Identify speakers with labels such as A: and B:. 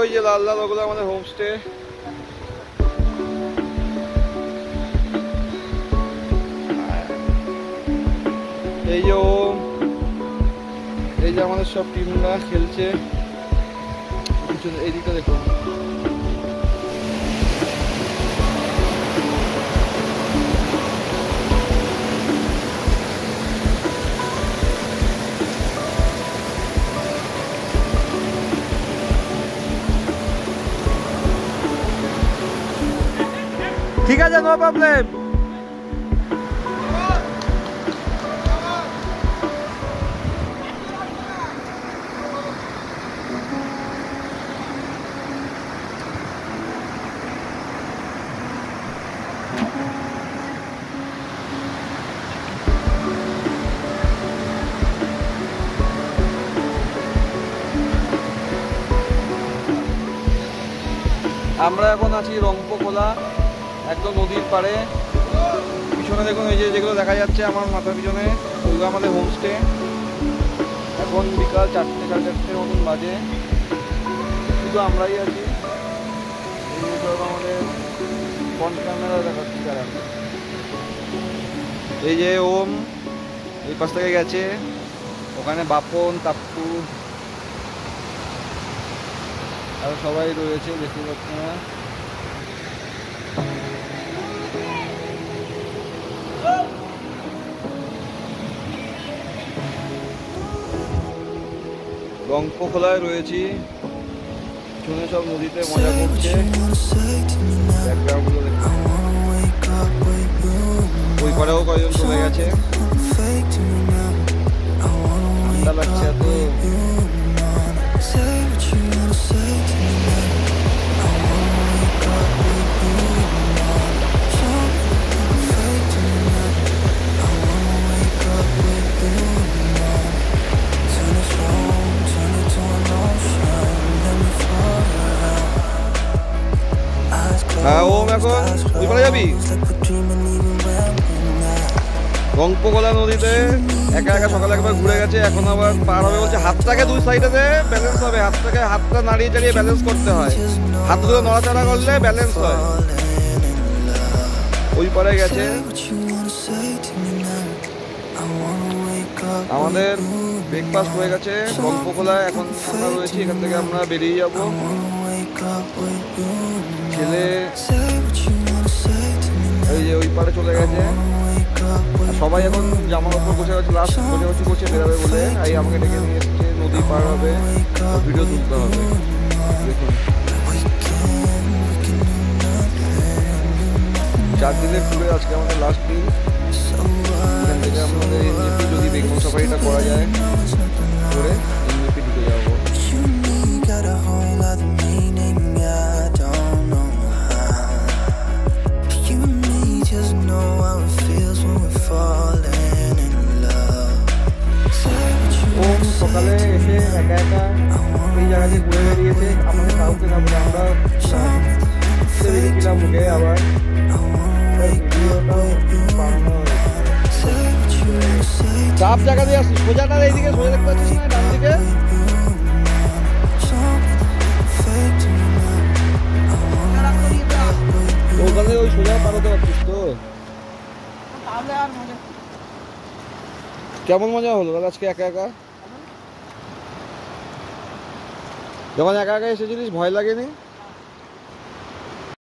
A: ওই যে লাল লাল ওগুলো আমাদের হোমস্টে। এই যে এই যে আমাদের সব টিমরা খেলছে পিছনে, এইদিকে দেখুন। ঠিক আছে, নো প্রবলেম। আমরা এখন আছি রংপোখোলা, একদম নদীর পাড়ে। পিছনে দেখুন এই যে যেগুলো দেখা যাচ্ছে আমার মাথার পিছনে, ওইগুলো আমাদের হোমস্টে। এখন বিকাল 4টে সাড়ে 4টের মতন বাজে, শুধু আমরাই আছি। সব আমাদের ফ্রন্ট ক্যামেরা দেখাচ্ছি তারা। এই যে ওম এই পাশ থেকে গেছে, ওখানে বাপন, তাপ্পু আর সবাই রয়েছে, দেখতে পাচ্ছি না। রংপোখোলায় রয়েছি, পিছনে সব নদীতে মজা করছে। ব্যাকগ্রাউন্ডগুলো দেখতে, ওই পারেও কয়েকজন চলে গেছে। ঠান্ডা লাগছে এত। হ্যাঁ, ওম এখন ওই পারে যাবি? রংপোখোলা নদীতে একা একা সকালে একবার ঘুরে গেছে, এখন আবার পার হবে বলছে। হাতটাকে দুই সাইডে ব্যালেন্স হবে, হাতটা নাড়িয়ে চাড়িয়ে ব্যালেন্স করতে হয়, হাতগুলো নড়াচড়া করলে ব্যালেন্স হয়। ওই পারে গেছে। আমাদের ব্রেকফাস্ট হয়ে গেছে রংপোখোলায়, এখন আমরা রয়েছি, এখান থেকে আমরা বেরিয়ে যাব। ছেলে এই যে ওই পারে চলে গেছে, সবাই এখন জামা কাপড় গোছা গেছে, লাস্ট গোছাগুছি করছে বেরোবে বলে। এই আমাকে ডেকে নিয়ে এসছে, নদী পার হবে, ভিডিও তুলতে হবে। দেখুন 4 দিনের ট্যুরে আজকে আমাদের লাস্ট দিন। এখান থেকে আমাদের এনজেপি, যদি বেঙ্গল সাফারিটা করা যায়, করে এনজেপি ঢুকে যাবো। সকালে এসে একা একা এই জায়গাতে ঘুরে বেরিয়েছে, আমাদের কাউকে না বলে আমরা বেরিয়েছিলাম মুখে। আবার চাপ জায়গা দিয়ে আসছি, সোজাটা এইদিকে, সোজা দেখতে পাচ্ছিস না ডান দিকে? ওখানে ওই সোজা পারতে পারছিস তো? কেমন মজা হলো আজকে একা একা? যখন একা একা এসেছিলিস ভয় লাগেনি?